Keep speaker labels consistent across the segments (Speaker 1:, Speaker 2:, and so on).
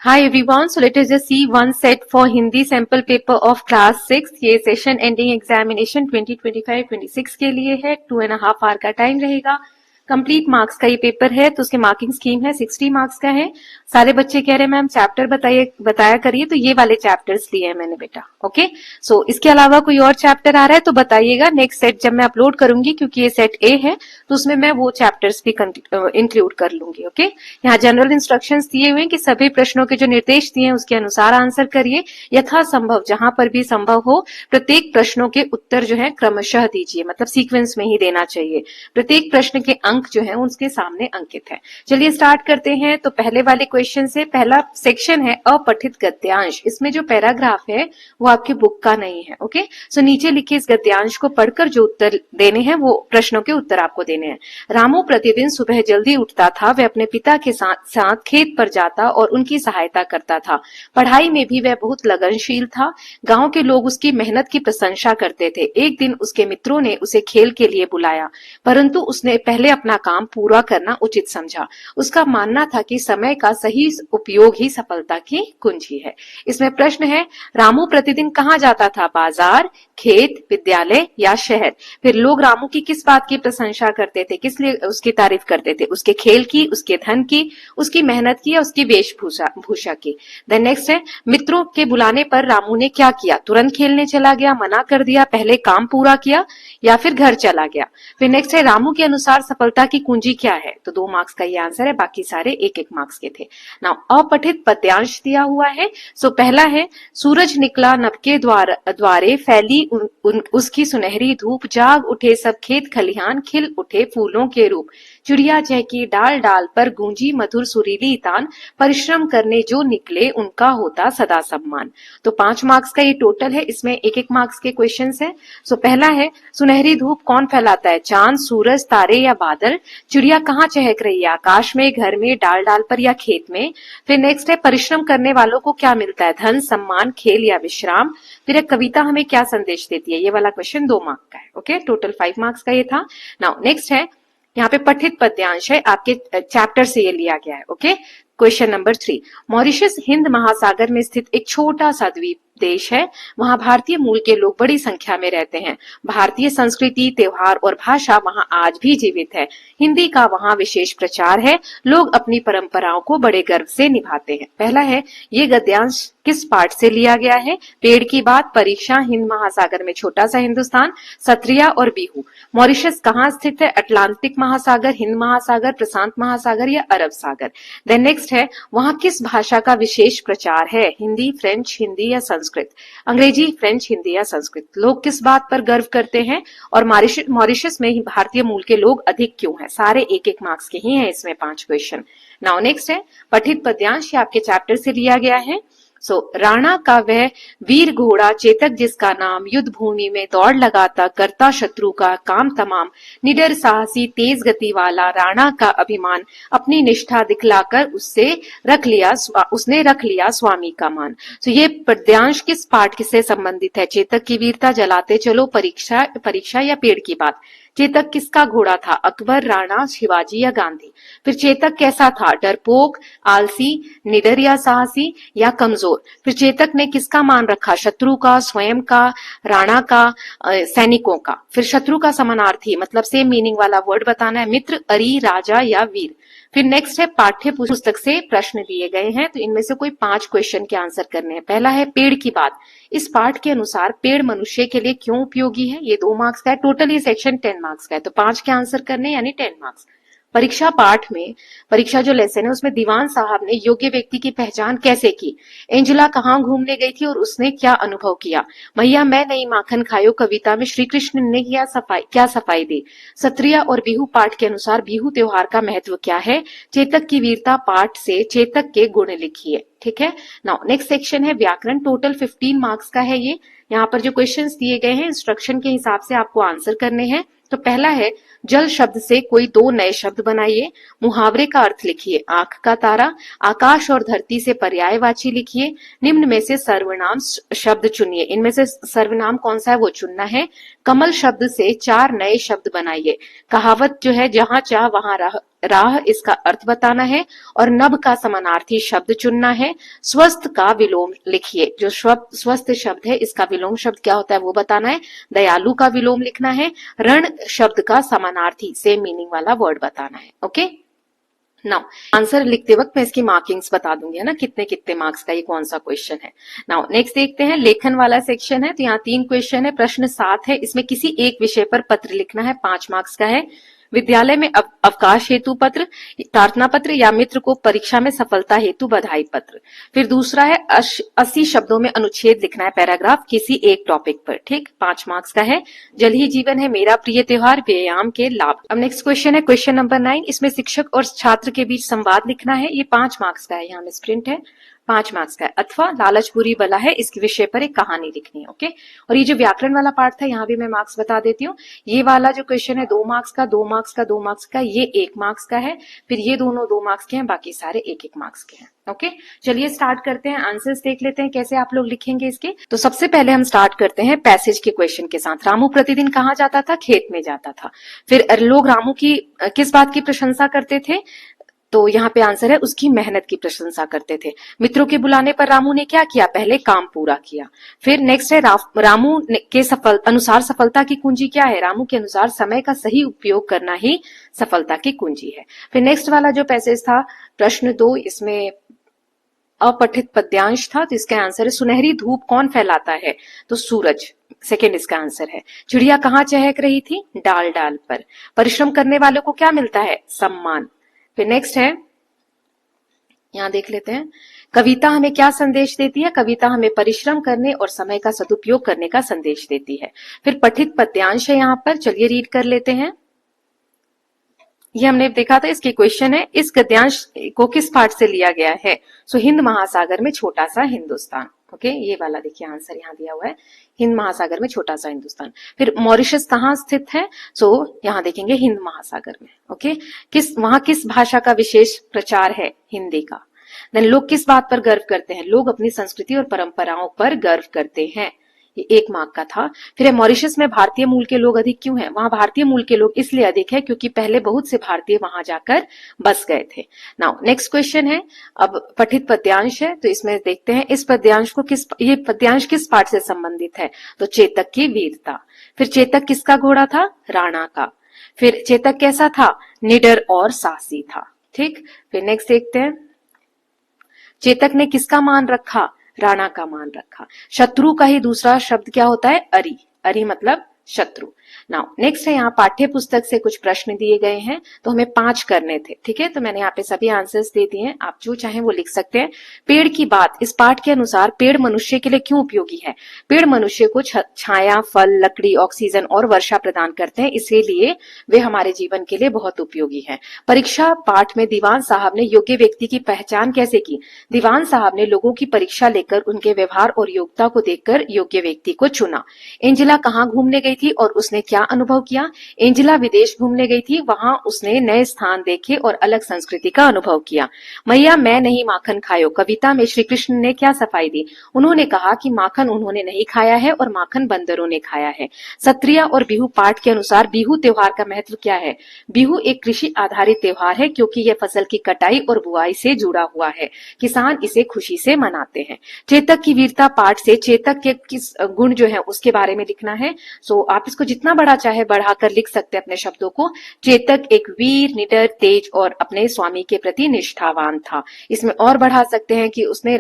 Speaker 1: Hi everyone, so let us just see one set for Hindi sample paper of class 6. ये session ending examination 2025-26 के लिए है। 2.5 our का time रहेगा। Complete marks का ये पेपर है, तो उसके मार्किंग स्कीम है 60 मार्क्स का है। सारे बच्चे कह रहे हैं मैम चैप्टर बताया करिए, तो ये वाले चैप्टर्स लिए हैं मैंने बेटा। ओके, सो इसके अलावा कोई और चैप्टर आ रहा है तो बताइएगा। नेक्स्ट सेट जब मैं अपलोड करूंगी, क्योंकि ये सेट ए है, तो उसमें मैं वो चैप्टर्स भी इंक्लूड कर लूंगी। ओके, यहाँ जनरल इंस्ट्रक्शंस दिए हुए हैं कि सभी प्रश्नों के जो निर्देश दिए हैं उसके अनुसार आंसर करिए। यथासंभव जहां पर भी संभव हो प्रत्येक प्रश्नों के उत्तर जो है क्रमशः दीजिए, मतलब सीक्वेंस में ही देना चाहिए। प्रत्येक प्रश्न के अंक जो है उसके सामने अंकित है। चलिए स्टार्ट करते हैं। तो पहले वाले क्वेश्चन से पहला सेक्शन है अपठित गद्यांश। इसमें जो पैराग्राफ है वो आपकी बुक का नहीं है। ओके, सो नीचे लिखे इस गद्यांश को पढ़कर जो उत्तर देने हैं वो प्रश्नों के उत्तर आपको देने हैं। रामू प्रतिदिन सुबह जल्दी उठता था, वह अपने पिता के साथ खेत पर जाता और उनकी सहायता करता था। पढ़ाई में भी वह बहुत लगनशील था। गांव के लोग उसकी मेहनत की प्रशंसा करते थे। एक दिन उसके मित्रों ने उसे खेल के लिए बुलाया, परंतु उसने पहले अपना काम पूरा करना उचित समझा। उसका मानना था कि समय का सही उपयोग ही सफलता की कुंजी है। इसमें प्रश्न है, रामू प्रतिदिन कहाँ जाता था? बाजार, खेत, विद्यालय या शहर? फिर लोग रामू की किस बात की प्रशंसा करते थे, किस लिए उसकी तारीफ करते थे? उसके खेल की, उसके धन की, उसकी मेहनत की या उसकी वेशभूषा की। देन नेक्स्ट है, मित्रों के बुलाने पर रामू ने क्या किया? तुरंत खेलने चला गया, मना कर दिया, पहले काम पूरा किया या फिर घर चला गया? फिर नेक्स्ट है, रामू के अनुसार सफलता की कुंजी क्या है? तो 2 मार्क्स का ये आंसर है, बाकी सारे 1-1 मार्क्स के थे। नाउ अपठित पद्यांश दिया हुआ है। सो पहला है, सूरज निकला नभ के द्वारे फैली उसकी सुनहरी धूप, जाग उठे सब खेत खलिहान, खिल उठे फूलों के रूप, चिड़िया चहकी डाल डाल पर, गूंजी मधुर सुरीली तान, परिश्रम करने जो निकले उनका होता सदा सम्मान। तो 5 मार्क्स का ये टोटल है। इसमें 1-1 मार्क्स के क्वेश्चन है। सो पहला है, सुनहरी धूप कौन फैलाता है? चांद, सूरज, तारे या बादल? चिड़िया कहाँ चहक रही है? आकाश में, घर में, डाल डाल पर या खेत में? फिर नेक्स्ट है, परिश्रम करने वालों को क्या मिलता है? धन, सम्मान, खेल या विश्राम? फिर एक कविता हमें क्या संदेश देती है? ये वाला क्वेश्चन 2 मार्क्स का है। ओके, टोटल 5 मार्क्स का ये था। नाउ नेक्स्ट है, यहाँ पे पठित पद्यांश है, आपके चैप्टर से ये लिया गया है। Okay, question number 3, Mauritius Hind महासागर में स्थित एक छोटा सा द्वीप देश है। वहां भारतीय मूल के लोग बड़ी संख्या में रहते हैं। भारतीय संस्कृति, त्योहार और भाषा वहां आज भी जीवित है। हिंदी का वहां विशेष प्रचार है। लोग अपनी परंपराओं को बड़े गर्व से निभाते हैं। पहला है, ये गद्यांश किस पाठ से लिया गया है? पेड़ की बात, परीक्षा, हिंद महासागर में छोटा सा हिंदुस्तान, सत्रिया और बिहू। मॉरिशस कहाँ स्थित है? अटलांटिक महासागर, हिंद महासागर, प्रशांत महासागर या अरब सागर? देन नेक्स्ट है, वहां किस भाषा का विशेष प्रचार है? हिंदी, फ्रेंच, हिंदी या संस्कृत? अंग्रेजी, फ्रेंच, हिंदी या संस्कृत? लोग किस बात पर गर्व करते हैं? और मॉरिशस में ही भारतीय मूल के लोग अधिक क्यों हैं? सारे 1-1 मार्क्स के ही हैं इसमें 5 क्वेश्चन। नाउ नेक्स्ट है, पठित पद्यांश आपके चैप्टर से लिया गया है। राणा का वह वीर घोड़ा चेतक जिसका नाम, युद्ध भूमि में दौड़ लगाता करता शत्रु का काम तमाम, निडर साहसी तेज गति वाला राणा का अभिमान, अपनी निष्ठा दिखलाकर उसने रख लिया स्वामी का मान। ये पद्यांश किस पाठ से संबंधित है? चेतक की वीरता, जलाते चलो, परीक्षा या पेड़ की बात? चेतक किसका घोड़ा था? अकबर, राणा, शिवाजी या गांधी? फिर चेतक कैसा था? डरपोक, आलसी, निडर या साहसी या कमजोर? फिर चेतक ने किसका मान रखा? शत्रु का, स्वयं का, राणा का, सैनिकों का? फिर शत्रु का समानार्थी मतलब सेम मीनिंग वाला वर्ड बताना है, मित्र, अरी, राजा या वीर? फिर नेक्स्ट है, पाठ्य पुस्तक से प्रश्न दिए गए हैं, तो इनमें से कोई 5 क्वेश्चन के आंसर करने हैं। पहला है, पेड़ की बात। इस पाठ के अनुसार पेड़ मनुष्य के लिए क्यों उपयोगी है? ये 2 मार्क्स का है। टोटल ये सेक्शन 10 मार्क्स का है, तो 5 के आंसर करने यानी 10 मार्क्स। परीक्षा पाठ में, परीक्षा जो लेसन है उसमें दीवान साहब ने योग्य व्यक्ति की पहचान कैसे की? एंजेला कहाँ घूमने गई थी और उसने क्या अनुभव किया? मैया मैं नहीं माखन खायो कविता में श्री कृष्ण ने क्या सफाई दी? सत्रिया और बिहू पाठ के अनुसार बिहू त्योहार का महत्व क्या है? चेतक की वीरता पाठ से चेतक के गुण लिखिए। ठीक है, नाउ नेक्स्ट सेक्शन है व्याकरण। टोटल 15 मार्क्स का है ये। यहाँ पर जो क्वेश्चंस दिए गए हैं इंस्ट्रक्शन के हिसाब से आपको आंसर करने हैं। तो पहला है, जल शब्द से कोई 2 नए शब्द बनाइए। मुहावरे का अर्थ लिखिए। आंख का तारा, आकाश और धरती से पर्यायवाची लिखिए। निम्न में से सर्वनाम शब्द चुनिए। इनमें से सर्वनाम कौन सा है वो चुनना है। कमल शब्द से 4 नए शब्द बनाइए। कहावत जो है, जहां चाह वहां राह राह इसका अर्थ बताना है और नभ का समानार्थी शब्द चुनना है। स्वस्थ का विलोम लिखिए, जो स्वस्थ शब्द है इसका विलोम शब्द क्या होता है वो बताना है। दयालु का विलोम लिखना है। रण शब्द का समानार्थी सेम मीनिंग वाला वर्ड बताना है। ओके, नाउ आंसर लिखते वक्त मैं इसकी मार्किंग्स बता दूंगी, है ना, कितने कितने मार्क्स का ये कौन सा क्वेश्चन है। नाउ नेक्स्ट देखते हैं, लेखन वाला सेक्शन है। तो यहाँ 3 क्वेश्चन है, प्रश्न 7 है। इसमें किसी एक विषय पर पत्र लिखना है, 5 मार्क्स का है। विद्यालय में अवकाश हेतु पत्र, प्रार्थना पत्र या मित्र को परीक्षा में सफलता हेतु बधाई पत्र। फिर दूसरा है 80 शब्दों में अनुच्छेद लिखना है, पैराग्राफ किसी एक टॉपिक पर। ठीक, 5 मार्क्स का है। जल ही जीवन है, मेरा प्रिय त्योहार, व्यायाम के लाभ। अब नेक्स्ट क्वेश्चन है क्वेश्चन नंबर 9। इसमें शिक्षक और छात्र के बीच संवाद लिखना है, ये 5 मार्क्स का है। यहाँ में प्रिंट है, 5 मार्क्स का है। अथवा लालच बुरी बला है, इसके विषय पर एक कहानी लिखनी है। ओके, और ये जो व्याकरण वाला पार्ट था यहाँ भी मैं मार्क्स बता देती हूँ। ये वाला जो क्वेश्चन है 2 मार्क्स का, 2 मार्क्स का, 2 मार्क्स का, ये 1 मार्क्स का है। फिर ये दोनों 2 मार्क्स के हैं, बाकी सारे 1-1 मार्क्स के हैं। ओके, चलिए स्टार्ट करते हैं, आंसर्स देख लेते हैं कैसे आप लोग लिखेंगे इसके। तो सबसे पहले हम स्टार्ट करते हैं पैसेज के क्वेश्चन के साथ। रामू प्रतिदिन कहाँ जाता था? खेत में जाता था। फिर लोग रामू की किस बात की प्रशंसा करते थे? तो यहाँ पे आंसर है उसकी मेहनत की प्रशंसा करते थे। मित्रों के बुलाने पर रामू ने क्या किया? पहले काम पूरा किया। फिर नेक्स्ट है रामू के अनुसार सफलता की कुंजी क्या है? रामू के अनुसार समय का सही उपयोग करना ही सफलता की कुंजी है। फिर नेक्स्ट वाला जो पैसेज था प्रश्न 2, इसमें अपठित पद्यांश था, तो इसका आंसर है सुनहरी धूप कौन फैलाता है? तो सूरज, सेकेंड इसका आंसर है। चिड़िया कहाँ चहक रही थी? डाल डाल पर। परिश्रम करने वालों को क्या मिलता है? सम्मान। फिर नेक्स्ट है, यहां देख लेते हैं, कविता हमें क्या संदेश देती है? कविता हमें परिश्रम करने और समय का सदुपयोग करने का संदेश देती है। फिर पठित पद्यांश है यहाँ पर, चलिए रीड कर लेते हैं। ये हमने देखा था, इसके क्वेश्चन है, इस गद्यांश को किस पाठ से लिया गया है? सो हिंद महासागर में छोटा सा हिंदुस्तान। ओके, ये वाला देखिए आंसर यहाँ दिया हुआ है, हिंद महासागर में छोटा सा हिंदुस्तान। फिर मॉरिशस कहाँ स्थित है? सो यहाँ देखेंगे हिंद महासागर में। ओके, वहां किस भाषा का विशेष प्रचार है? हिंदी का। देन लोग किस बात पर गर्व करते हैं? लोग अपनी संस्कृति और परंपराओं पर गर्व करते हैं। ये 1 मार्क का था। फिर है मॉरिशस में भारतीय मूल के लोग अधिक क्यों हैं? वहां भारतीय मूल के लोग इसलिए अधिक है क्योंकि पहले बहुत से भारतीय वहां जाकर बस गए थे। नाउ नेक्स्ट क्वेश्चन है, अब पठित पद्यांश है, तो इसमें देखते हैं इस पद्यांश को ये पद्यांश किस पाठ से संबंधित है? तो चेतक की वीरता। फिर चेतक किसका घोड़ा था? राणा का। फिर चेतक कैसा था? निडर और साहसी था। ठीक, फिर नेक्स्ट देखते हैं, चेतक ने किसका मान रखा? राणा का मान रखा। शत्रु का ही दूसरा शब्द क्या होता है? अरि। अरि मतलब शत्रु। नाउ नेक्स्ट है, यहाँ पाठ्य पुस्तक से कुछ प्रश्न दिए गए हैं, तो हमें 5 करने थे। ठीक है, तो मैंने यहाँ पे सभी आंसर्स दे दिए हैं, आप जो चाहें वो लिख सकते हैं। पेड़ की बात, इस पाठ के अनुसार पेड़ मनुष्य के लिए क्यों उपयोगी है? पेड़ मनुष्य को छाया, फल, लकड़ी, ऑक्सीजन और वर्षा प्रदान करते हैं, इसीलिए वे हमारे जीवन के लिए बहुत उपयोगी है। परीक्षा पाठ में दीवान साहब ने योग्य व्यक्ति की पहचान कैसे की? दीवान साहब ने लोगों की परीक्षा लेकर उनके व्यवहार और योग्यता को देखकर योग्य व्यक्ति को चुना। एंजेला कहाँ घूमने गई थी और उसने क्या अनुभव किया? एंजेला विदेश घूमने गई थी, वहां उसने नए स्थान देखे और अलग संस्कृति का अनुभव किया। मैया मैं नहीं माखन खायो, कविता में श्री कृष्ण ने क्या सफाई दी? उन्होंने कहा कि माखन उन्होंने नहीं खाया है और माखन बंदरों ने खाया है। सत्रिया और बिहू पाठ के अनुसार बिहू त्योहार का महत्व क्या है? बिहू एक कृषि आधारित त्योहार है क्योंकि यह फसल की कटाई और बुआई से जुड़ा हुआ है। किसान इसे खुशी से मनाते हैं। चेतक की वीरता पाठ से चेतक के किस गुण जो है उसके बारे में लिखना है। सो आप इसको जितना बड़ा चाहे बढ़ाकर लिख सकते हैं अपने शब्दों को। चेतक एक वीर, निडर, तेज और अपने स्वामी के प्रति निष्ठावान था। इसमें और बढ़ा सकते हैं कि उसने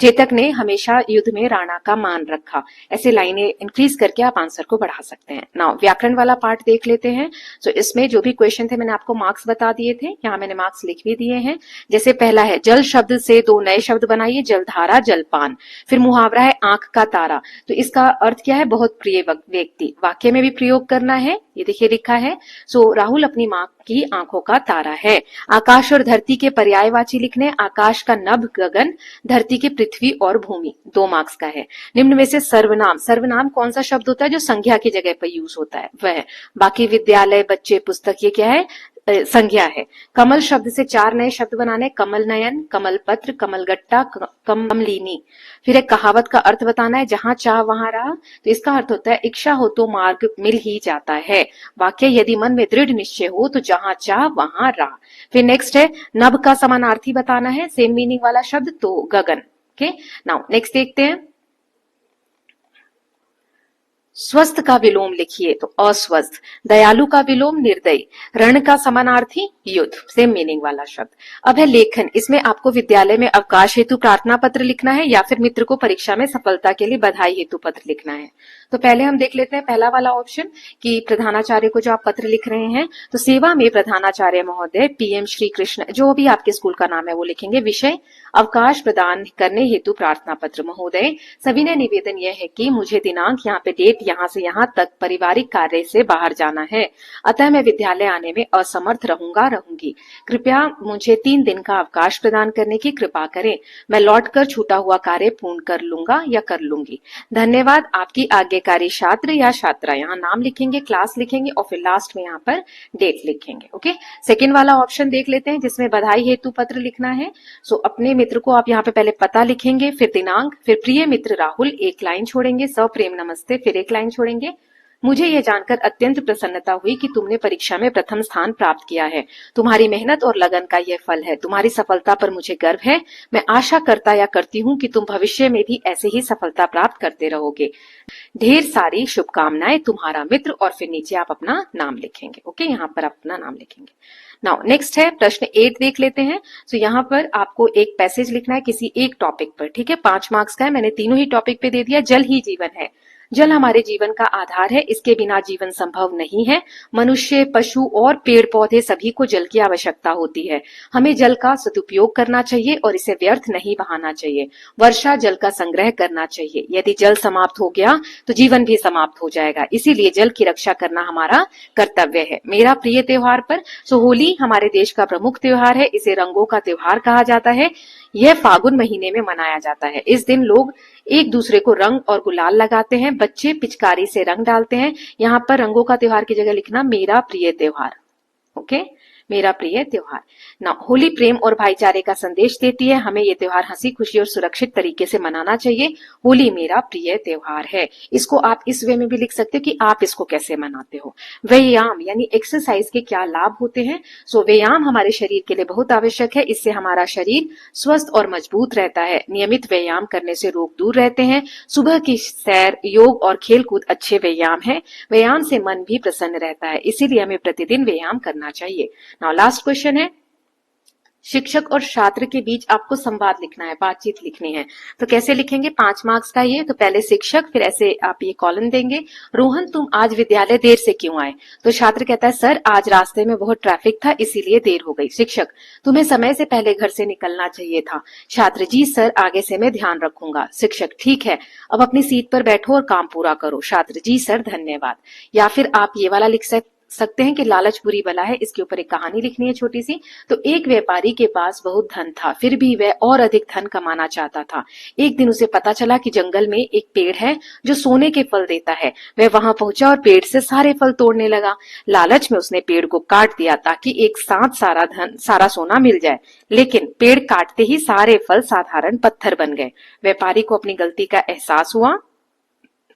Speaker 1: चेतक ने हमेशा युद्ध में राणा का मान रखा। ऐसे लाइनें इंक्रीज करके आप आंसर को बढ़ा सकते हैं। नाउ व्याकरण वाला पार्ट देख लेते हैं। सो इसमें जो भी क्वेश्चन थे मैंने आपको मार्क्स बता दिए थे, यहाँ मैंने मार्क्स लिख भी दिए हैं। जैसे पहला है जल शब्द से 2 नए शब्द बनाइए, जलधारा, जलपान। फिर मुहावरा है आंख का तारा, तो इसका अर्थ क्या है? बहुत प्रिय व्यक्ति। वाक्य में भी प्रयोग करना है, ये देखिए लिखा है। सो राहुल अपनी माँ की आंखों का तारा है। आकाश और धरती के पर्यायवाची लिखने, आकाश का नभ गगन, धरती की पृथ्वी और भूमि। 2 मार्क्स का है। निम्न में से सर्वनाम, सर्वनाम कौन सा शब्द होता है जो संज्ञा की जगह पर यूज होता है? वह। बाकी विद्यालय, बच्चे, पुस्तक, ये क्या है? संज्ञा है। कमल शब्द से 4 नए शब्द बनाने, कमल नयन, कमल पत्र, कमल गट्टा, कमलिनी। फिर एक कहावत का अर्थ बताना है, जहां चाह वहां राह। तो इसका अर्थ होता है इच्छा हो तो मार्ग मिल ही जाता है। वाक्य, यदि मन में दृढ़ निश्चय हो तो जहां चाह वहां राह। फिर नेक्स्ट है नभ का समानार्थी बताना है, सेम मीनिंग वाला शब्द, तो गगन। ओके, नाउ नेक्स्ट देखते हैं। स्वस्थ का विलोम लिखिए, तो अस्वस्थ। दयालु का विलोम निर्दयी। रण का समानार्थी युद्ध, सेम मीनिंग वाला शब्द। अब है लेखन, इसमें आपको विद्यालय में अवकाश हेतु प्रार्थना पत्र लिखना है या फिर मित्र को परीक्षा में सफलता के लिए बधाई हेतु पत्र लिखना है। तो पहले हम देख लेते हैं पहला वाला ऑप्शन कि प्रधानाचार्य को जो आप पत्र लिख रहे हैं, तो सेवा में प्रधानाचार्य महोदय पीएम श्री कृष्ण, जो भी आपके स्कूल का नाम है वो लिखेंगे। विषय, अवकाश प्रदान करने हेतु प्रार्थना पत्र। महोदय, सविनय निवेदन यह है कि मुझे दिनांक, यहाँ पे डेट, यहाँ से यहाँ तक पारिवारिक कार्य से बाहर जाना है, अतः मैं विद्यालय आने में असमर्थ रहूंगी। कृपया मुझे 3 दिन का अवकाश प्रदान करने की कृपा करें। मैं लौटकर छूटा हुआ कार्य पूर्ण कर लूंगा या कर लूंगी। धन्यवाद, आपकी आज्ञाकारी छात्र या छात्रा। यहाँ नाम लिखेंगे, क्लास लिखेंगे और फिर लास्ट में यहाँ पर डेट लिखेंगे। ओके, सेकेंड वाला ऑप्शन देख लेते हैं जिसमें बधाई हेतु पत्र लिखना है। सो अपने मित्र को आप यहाँ पे पहले पता लिखेंगे, फिर दिनांक, फिर प्रिय मित्र राहुल, एक लाइन छोड़ेंगे, सप्रेम नमस्ते, फिर एक लाइन छोड़ेंगे। मुझे यह जानकर अत्यंत प्रसन्नता हुई कि तुमने परीक्षा में प्रथम स्थान प्राप्त किया है। तुम्हारी मेहनत और लगन का यह फल है। तुम्हारी सफलता पर मुझे गर्व है। मैं आशा करता या करती हूँ कि तुम भविष्य में भी ऐसे ही सफलता प्राप्त करते रहोगे। ढेर सारी शुभकामनाएं, तुम्हारा मित्र। और फिर नीचे आप अपना नाम लिखेंगे। ओके, यहाँ पर अपना नाम लिखेंगे। नाउ नेक्स्ट है प्रश्न 8 देख लेते हैं। तो यहाँ पर आपको एक पैसेज लिखना है किसी एक टॉपिक पर। ठीक है, 5 मार्क्स का है, मैंने तीनों ही टॉपिक पे दे दिया। जल ही जीवन है। जल हमारे जीवन का आधार है, इसके बिना जीवन संभव नहीं है। मनुष्य, पशु और पेड़ पौधे सभी को जल की आवश्यकता होती है। हमें जल का सदुपयोग करना चाहिए और इसे व्यर्थ नहीं बहाना चाहिए। वर्षा जल का संग्रह करना चाहिए। यदि जल समाप्त हो गया तो जीवन भी समाप्त हो जाएगा, इसीलिए जल की रक्षा करना हमारा कर्तव्य है। मेरा प्रिय त्योहार पर, सो होली हमारे देश का प्रमुख त्योहार है। इसे रंगों का त्योहार कहा जाता है। यह फागुन महीने में मनाया जाता है। इस दिन लोग एक दूसरे को रंग और गुलाल लगाते हैं। बच्चे पिचकारी से रंग डालते हैं। यहाँ पर रंगों का त्योहार की जगह लिखना मेरा प्रिय त्योहार। ओके, मेरा प्रिय त्योहार। ना, होली प्रेम और भाईचारे का संदेश देती है। हमें ये त्योहार हंसी खुशी और सुरक्षित तरीके से मनाना चाहिए। होली मेरा प्रिय त्योहार है। इसको आप इस वे में भी लिख सकते हो कि आप इसको कैसे मनाते हो। व्यायाम यानी एक्सरसाइज के क्या लाभ होते हैं। सो व्यायाम हमारे शरीर के लिए बहुत आवश्यक है। इससे हमारा शरीर स्वस्थ और मजबूत रहता है। नियमित व्यायाम करने से रोग दूर रहते हैं। सुबह की सैर, योग और खेलकूद अच्छे व्यायाम है। व्यायाम से मन भी प्रसन्न रहता है, इसीलिए हमें प्रतिदिन व्यायाम करना चाहिए। नाउ लास्ट क्वेश्चन है, शिक्षक और छात्र के बीच आपको संवाद लिखना है, बातचीत लिखनी है। तो कैसे लिखेंगे, 5 मार्क्स का ये। तो पहले शिक्षक, फिर ऐसे आप ये कॉलम देंगे, रोहन तुम आज विद्यालय देर से क्यों आए। तो छात्र कहता है सर आज रास्ते में बहुत ट्रैफिक था इसीलिए देर हो गई। शिक्षक, तुम्हें समय से पहले घर से निकलना चाहिए था। छात्र, जी सर आगे से मैं ध्यान रखूंगा। शिक्षक, ठीक है, अब अपनी सीट पर बैठो और काम पूरा करो। छात्र, जी सर धन्यवाद। या फिर आप ये वाला लिख सकते हैं कि लालच बुरी बला है। इसके ऊपर एक कहानी लिखनी है छोटी सी। तो एक व्यापारी के पास बहुत धन था, फिर भी वह और अधिक धन कमाना चाहता था। एक दिन उसे पता चला कि जंगल में एक पेड़ है जो सोने के फल देता है। वह वहां पहुंचा और पेड़ से सारे फल तोड़ने लगा। लालच में उसने पेड़ को काट दिया ताकि एक साथ सारा सोना मिल जाए, लेकिन पेड़ काटते ही सारे फल साधारण पत्थर बन गए। व्यापारी को अपनी गलती का एहसास हुआ,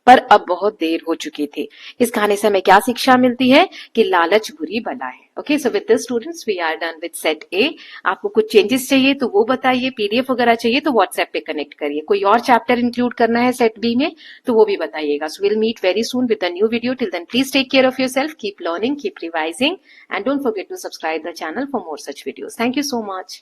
Speaker 1: पर अब बहुत देर हो चुकी थी। इस कहानी से हमें क्या शिक्षा मिलती है कि लालच बुरी बला है। Okay, so with this students we are done with set A. आपको कुछ चेंजेस चाहिए तो वो बताइए, पीडीएफ वगैरह चाहिए तो व्हाट्सएप पे कनेक्ट करिए। कोई और चैप्टर इंक्लूड करना है सेट बी में तो वो भी बताइएगा। So will meet very soon with a new video. Till then please take care of yourself, keep learning, keep revising and don't forget to subscribe the channel for more such videos. Thank you so much.